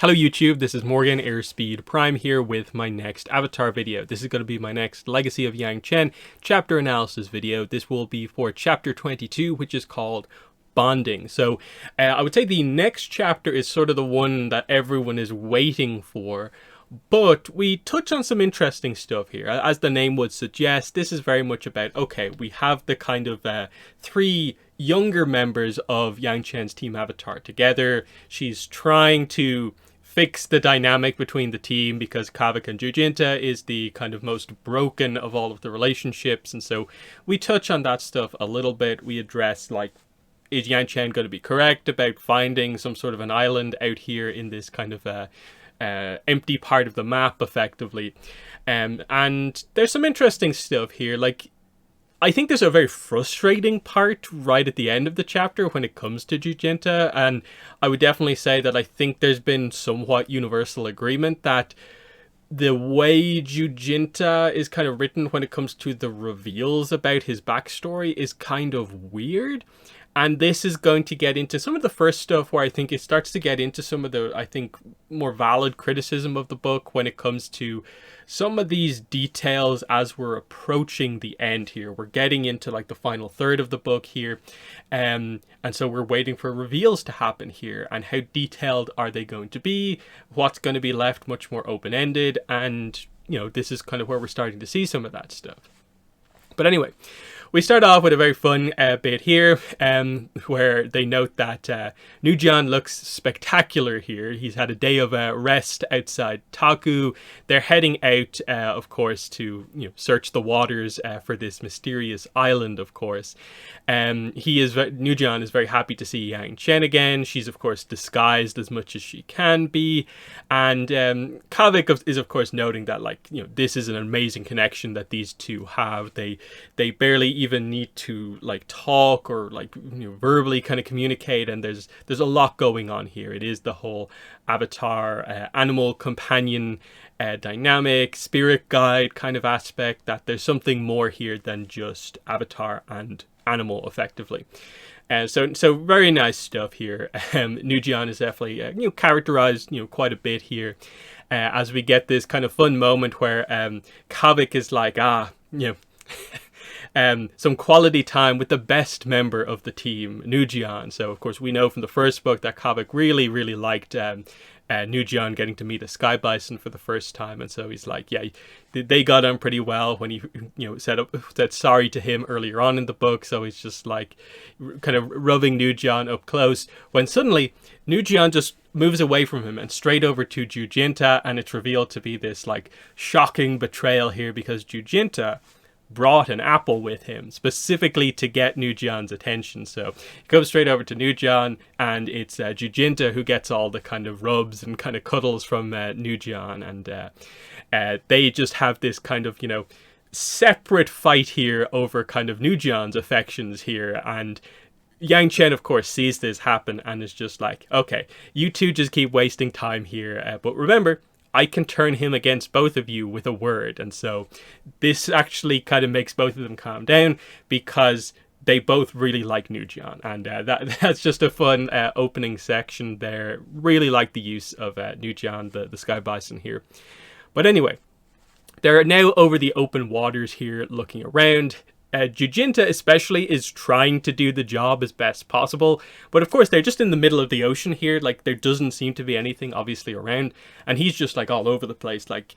Hello YouTube, this is Morgan Airspeed Prime here with my next Avatar video. This is going to be my next Legacy of Yangchen chapter analysis video. This will be for chapter 22, which is called Bonding. So I would say the next chapter is sort of the one that everyone is waiting for. But we touch on some interesting stuff here. As the name would suggest, this is very much about, okay, we have the kind of three younger members of Yangchen's team Avatar together. She's trying to fix the dynamic between the team because Kavik and Jujenta is the kind of most broken of all of the relationships. And so we touch on that stuff a little bit. We address, like, is Yangchen going to be correct about finding some sort of an island out here in this kind of empty part of the map, effectively. And there's some interesting stuff here. Like, I think there's a very frustrating part right at the end of the chapter when it comes to Jujenta, and I would definitely say that I think there's been somewhat universal agreement that the way Jujenta is kind of written when it comes to the reveals about his backstory is kind of weird. And this is going to get into some of the first stuff where I think it starts to get into some of the, I think, more valid criticism of the book when it comes to some of these details as we're approaching the end here. We're getting into like the final third of the book here. And so we're waiting for reveals to happen here. And how detailed are they going to be? What's going to be left much more open-ended? And, you know, this is kind of where we're starting to see some of that stuff. But anyway, we start off with a very fun bit here where they note that Nujian looks spectacular here. He's had a day of rest outside Taku. They're heading out, of course, to search the waters for this mysterious island, of course. Nujian is very happy to see Yangchen again. She's, of course, disguised as much as she can be. And Kavik is, of course, noting that, like, this is an amazing connection that these two have. They barely even need to like talk or like verbally kind of communicate, and there's a lot going on here. It is the whole Avatar animal companion dynamic, spirit guide kind of aspect, that there's something more here than just Avatar and animal, effectively. So very nice stuff here. Nujian is definitely characterized quite a bit here as we get this kind of fun moment where Kavik is like, some quality time with the best member of the team, Nujian. So, of course, we know from the first book that Kavik really, really liked Nujian getting to meet a sky bison for the first time. And so he's like, yeah, they got on pretty well when he, said sorry to him earlier on in the book. So he's just like kind of rubbing Nujian up close when suddenly Nujian just moves away from him and straight over to Jujenta. And it's revealed to be this like shocking betrayal here because Jujenta brought an apple with him specifically to get Nujian's attention. So he goes straight over to Nujian, and it's Jujenta who gets all the kind of rubs and kind of cuddles from Nujian, and they just have this kind of separate fight here over kind of Nujian's affections here. And Yangchen, of course, sees this happen and is just like, okay, you two just keep wasting time here, but remember, I can turn him against both of you with a word. And so this actually kind of makes both of them calm down because they both really like Nujian. And that's just a fun opening section there. Really like the use of Nujian, the sky bison here. But anyway, they're now over the open waters here looking around. Jujenta especially is trying to do the job as best possible, but of course they're just in the middle of the ocean here. Like, there doesn't seem to be anything obviously around, and he's just like all over the place, like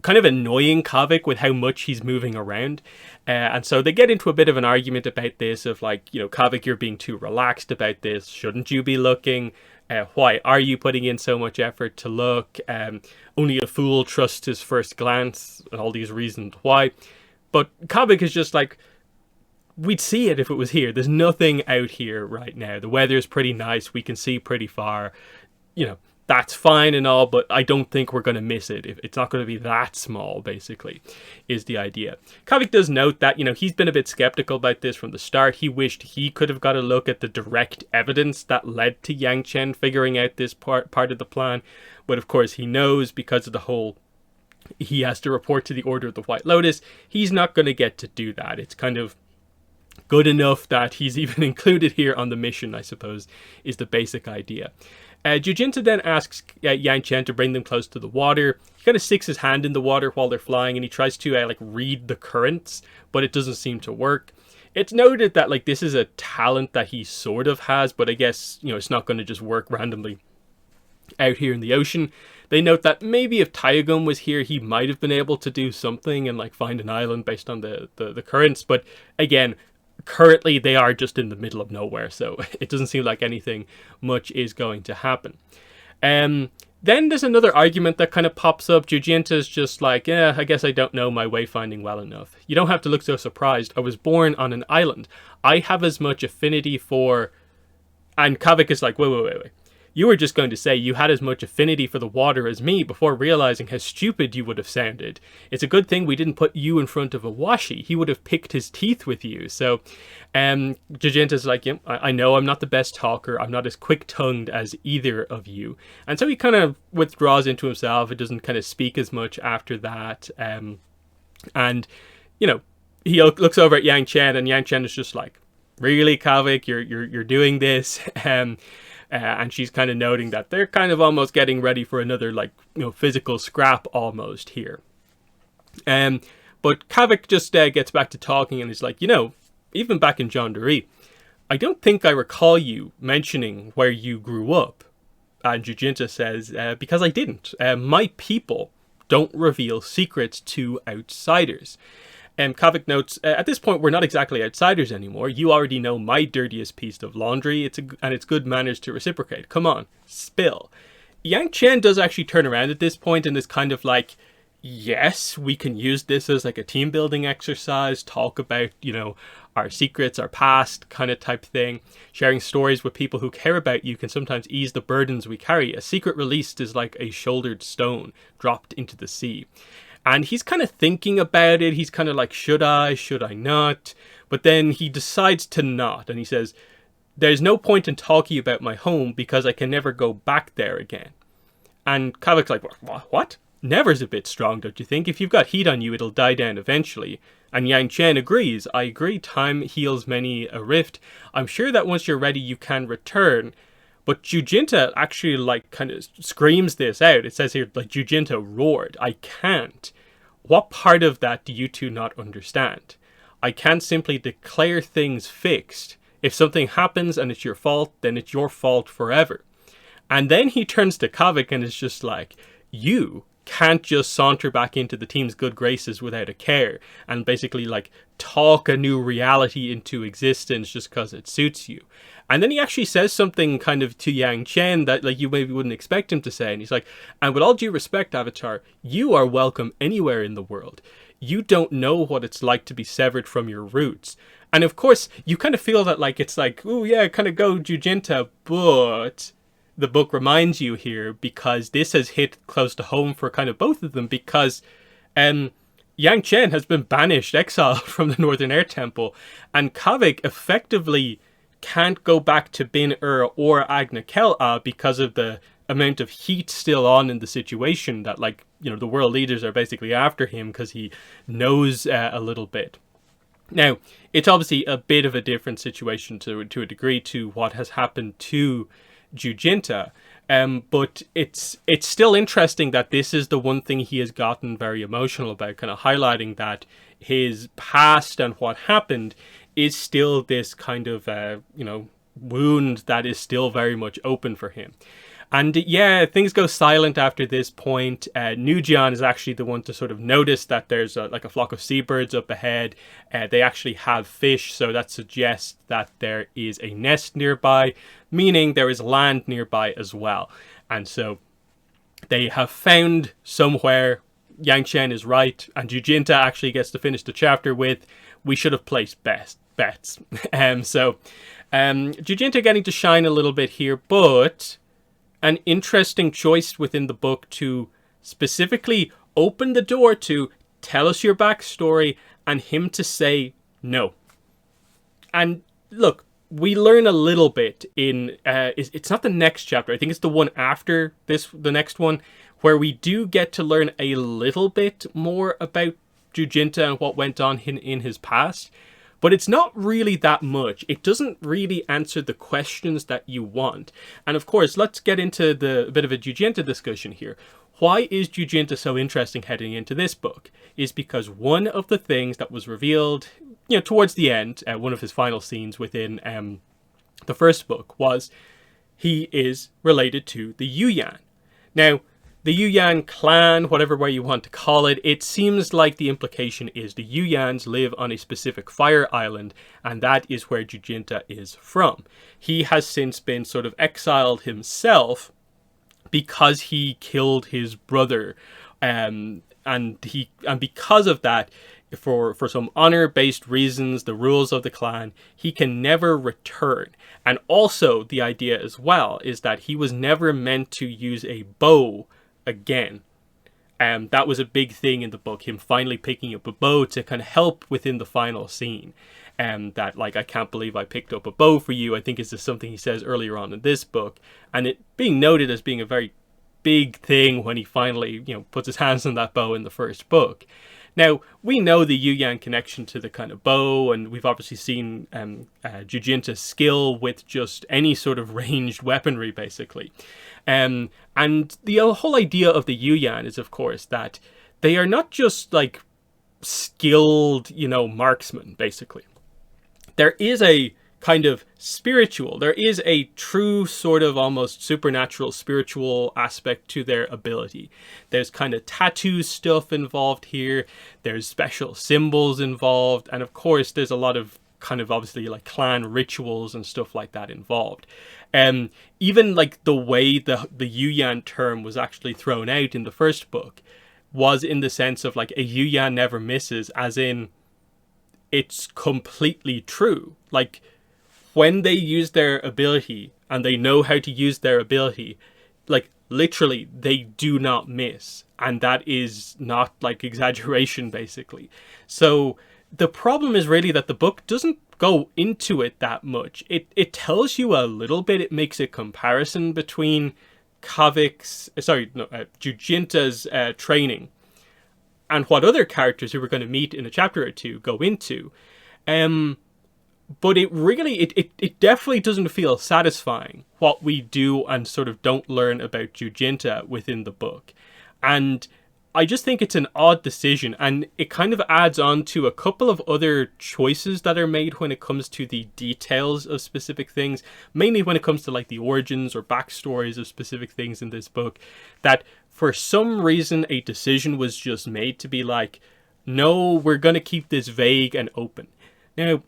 kind of annoying Kavik with how much he's moving around. And so they get into a bit of an argument about this of like, Kavik, you're being too relaxed about this. Shouldn't you be looking? Why are you putting in so much effort to look? Only a fool trusts his first glance, and all these reasons why. But Kavik is just like, we'd see it if it was here. There's nothing out here right now. The weather's pretty nice. We can see pretty far. That's fine and all, but I don't think we're going to miss it. It's not going to be that small, basically, is the idea. Kavik does note that, he's been a bit skeptical about this from the start. He wished he could have got a look at the direct evidence that led to Yangchen figuring out this part of the plan. But of course, he knows because of the whole he has to report to the Order of the White Lotus. He's not going to get to do that. It's kind of good enough that he's even included here on the mission, I suppose, is the basic idea. Jujenta then asks Yangchen to bring them close to the water. He kind of sticks his hand in the water while they're flying, and he tries to like read the currents, but it doesn't seem to work. It's noted that like this is a talent that he sort of has, but I guess, you know, it's not going to just work randomly out here in the ocean. They note that maybe if Taiyagum was here, he might have been able to do something and like find an island based on the currents. But again, currently they are just in the middle of nowhere, so it doesn't seem like anything much is going to happen. Then there's another argument that kind of pops up. Jujenta's just like, yeah, I guess I don't know my wayfinding well enough. You don't have to look so surprised. I was born on an island. I have as much affinity for... And Kavik is like, wait. You were just going to say you had as much affinity for the water as me before realizing how stupid you would have sounded. It's a good thing we didn't put you in front of a washi. He would have picked his teeth with you. So Jujenta's like, yeah, I know I'm not the best talker. I'm not as quick-tongued as either of you. And so he kind of withdraws into himself. It doesn't kind of speak as much after that. And, you know, he looks over at Yangchen, and Yangchen is just like, really, Kavik, you're doing this? And she's kind of noting that they're kind of almost getting ready for another, like, you know, physical scrap almost here. But Kavik just gets back to talking and is like, you know, even back in Jandari, I don't think I recall you mentioning where you grew up. And Jujenta says, because I didn't. My people don't reveal secrets to outsiders. Kavik notes, at this point, we're not exactly outsiders anymore. You already know my dirtiest piece of laundry, and it's good manners to reciprocate. Come on, spill. Yangchen does actually turn around at this point and is kind of like, yes, we can use this as like a team building exercise, talk about, you know, our secrets, our past kind of type thing. Sharing stories with people who care about you can sometimes ease the burdens we carry. A secret released is like a shouldered stone dropped into the sea. And he's kind of thinking about it. He's kind of like, should I not? But then he decides to not. And he says, there's no point in talking about my home because I can never go back there again. And Kavik's like, what? Never's a bit strong, don't you think? If you've got heat on you, it'll die down eventually. And Yangchen agrees. I agree, time heals many a rift. I'm sure that once you're ready, you can return. But Jujenta actually, like, kind of screams this out. It says here, like, Jujenta roared, I can't. What part of that do you two not understand? I can't simply declare things fixed. If something happens and it's your fault, then it's your fault forever. And then he turns to Kavik and is just like, you can't just saunter back into the team's good graces without a care and basically, like, talk a new reality into existence just because it suits you. And then he actually says something kind of to Yangchen that, like, you maybe wouldn't expect him to say. And he's like, and with all due respect, Avatar, you are welcome anywhere in the world. You don't know what it's like to be severed from your roots. And of course, you kind of feel that, like, it's like, oh yeah, kind of go Jujenta, but the book reminds you here, because this has hit close to home for kind of both of them, because Yangchen has been banished, exiled from the Northern Air Temple, and Kavik effectively can't go back to Bin-Ur or Agna-Kel-A because of the amount of heat still on in the situation that, like, you know, the world leaders are basically after him because he knows a little bit. Now, it's obviously a bit of a different situation to a degree to what has happened to Jujenta, but it's still interesting that this is the one thing he has gotten very emotional about, kind of highlighting that his past and what happened is still this kind of, you know, wound that is still very much open for him. And yeah, things go silent after this point. Nujian is actually the one to sort of notice that there's like a flock of seabirds up ahead. They actually have fish, so that suggests that there is a nest nearby, meaning there is land nearby as well. And so they have found somewhere. Yangchen is right, and Jujenta actually gets to finish the chapter with, we should have placed bets. So Jujenta getting to shine a little bit here, but an interesting choice within the book to specifically open the door to tell us your backstory and him to say no. And look, we learn a little bit in, it's not the next chapter, I think it's the one after this, the next one, where we do get to learn a little bit more about Jujenta and what went on in his past. but it's not really that much. It doesn't really answer the questions that you want. And of course, let's get into a bit of a Jujenta discussion here. Why is Jujenta so interesting heading into this book? Is because one of the things that was revealed, towards the end, one of his final scenes within the first book, was he is related to the Yuyan. Now, the Yuyan clan, whatever way you want to call it, it seems like the implication is the Yuyans live on a specific fire island, and that is where Jujenta is from. He has since been sort of exiled himself because he killed his brother, and because of that, for some honor-based reasons, the rules of the clan, he can never return. And also, the idea as well is that he was never meant to use a bow again. That was a big thing in the book, him finally picking up a bow to kind of help within the final scene. That, like, I can't believe I picked up a bow for you, I think is just something he says earlier on in this book. And it being noted as being a very big thing when he finally, puts his hands on that bow in the first book. Now, we know the Yuyan connection to the kind of bow, and we've obviously seen Jujenta's skill with just any sort of ranged weaponry, basically. And the whole idea of the Yuyan is, of course, that they are not just, like, skilled, marksmen, basically. There is a kind of spiritual, there is a true sort of almost supernatural spiritual aspect to their ability. There's kind of tattoo stuff involved here, there's special symbols involved, and of course there's a lot of kind of obviously like clan rituals and stuff like that involved. Even like the way the Yuyan term was actually thrown out in the first book was in the sense of like a Yuyan never misses, as in it's completely true. Like, when they use their ability and they know how to use their ability, like literally they do not miss. And that is not like exaggeration, basically. So the problem is really that the book doesn't go into it that much. It tells you a little bit. It makes a comparison between Jujenta's training and what other characters who we're going to meet in a chapter or two go into. But it definitely doesn't feel satisfying what we do and sort of don't learn about Jujenta within the book. And I just think it's an odd decision, and it kind of adds on to a couple of other choices that are made when it comes to the details of specific things, mainly when it comes to like the origins or backstories of specific things in this book, that for some reason a decision was just made to be like, no, we're going to keep this vague and open. Now,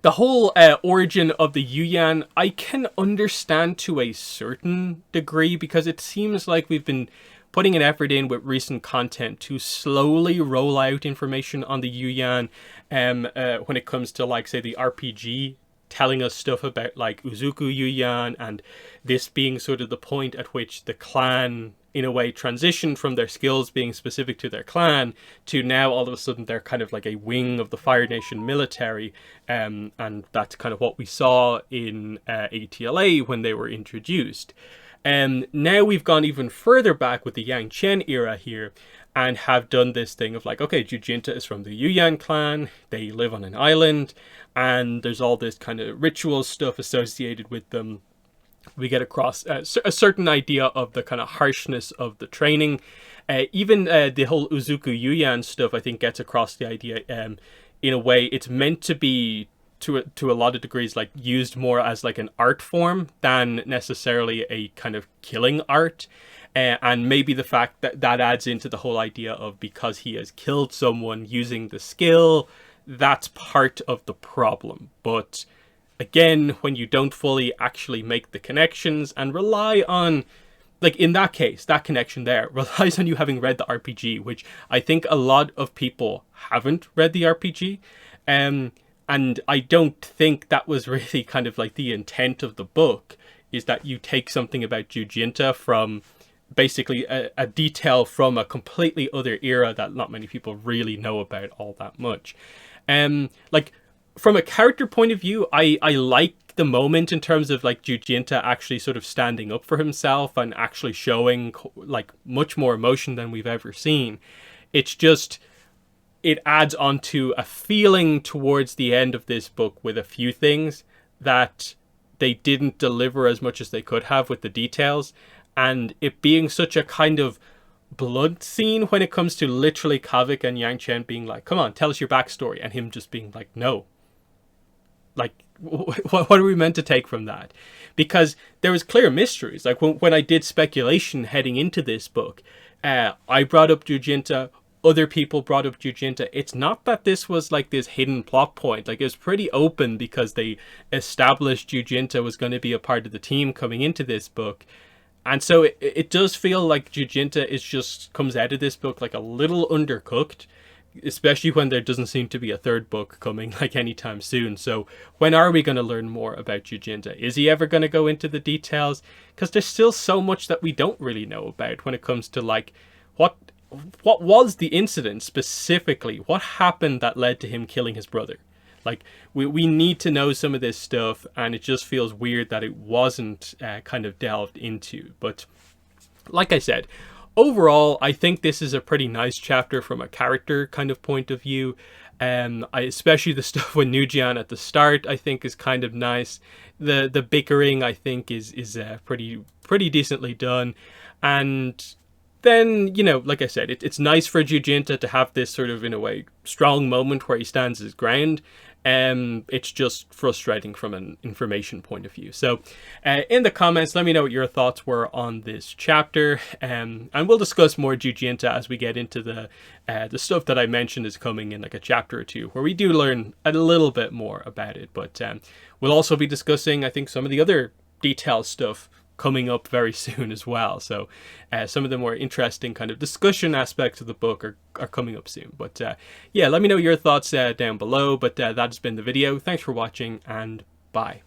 the whole origin of the Yuyan, I can understand to a certain degree, because it seems like we've been putting an effort in with recent content to slowly roll out information on the Yuyan when it comes to, like, say, the RPG, telling us stuff about, like, Uzuku Yuyan, and this being sort of the point at which the clan, in a way, transitioned from their skills being specific to their clan to now all of a sudden they're kind of like a wing of the Fire Nation military, and that's kind of what we saw in ATLA when they were introduced. Now we've gone even further back with the Yangchen era here and have done this thing of like, okay, Jujenta is from the Yuyan clan, they live on an island, and there's all this kind of ritual stuff associated with them. We get across a certain idea of the kind of harshness of the training. Even the whole Uzuku Yuyan stuff, I think, gets across the idea, in a way, it's meant to be, to a lot of degrees, like used more as like an art form than necessarily a kind of killing art. And maybe the fact that that adds into the whole idea of, because he has killed someone using the skill, that's part of the problem. But again, when you don't fully actually make the connections and rely on, like in that case, that connection there relies on you having read the RPG, which I think a lot of people haven't read the RPG. And I don't think that was really kind of like the intent of the book, is that you take something about Jujenta from basically a detail from a completely other era that not many people really know about all that much. Like, from a character point of view, I like the moment in terms of like Jujenta actually sort of standing up for himself and actually showing like much more emotion than we've ever seen. It's just, it adds onto a feeling towards the end of this book with a few things that they didn't deliver as much as they could have with the details, and it being such a kind of blood scene when it comes to literally Kavik and Yangchen being like, come on, tell us your backstory, and him just being like, no. Like, what are we meant to take from that? Because there was clear mysteries. Like, when I did speculation heading into this book, I brought up Jujenta, other people brought up Jujenta. It's not that this was like this hidden plot point. Like, it was pretty open because they established Jujenta was going to be a part of the team coming into this book. And so it does feel like Jujenta comes out of this book like a little undercooked, especially when there doesn't seem to be a third book coming like anytime soon. So when are we going to learn more about Jujenta? Is he ever going to go into the details? Because there's still so much that we don't really know about when it comes to like what was the incident specifically? What happened that led to him killing his brother? Like, we need to know some of this stuff, and it just feels weird that it wasn't kind of delved into. But like I said, overall, I think this is a pretty nice chapter from a character kind of point of view. Especially the stuff with Nujian at the start, I think is kind of nice. The bickering, I think, is pretty decently done. And then, you know, like I said, it's nice for Jujenta to have this sort of, in a way, strong moment where he stands his ground. It's just frustrating from an information point of view. So in the comments, let me know what your thoughts were on this chapter, and we'll discuss more Jujenta as we get into the stuff that I mentioned is coming in like a chapter or two, where we do learn a little bit more about it. But we'll also be discussing, I think, some of the other detailed stuff coming up very soon as well. So some of the more interesting kind of discussion aspects of the book are coming up soon. But yeah, let me know your thoughts down below. But that has been the video. Thanks for watching, and bye.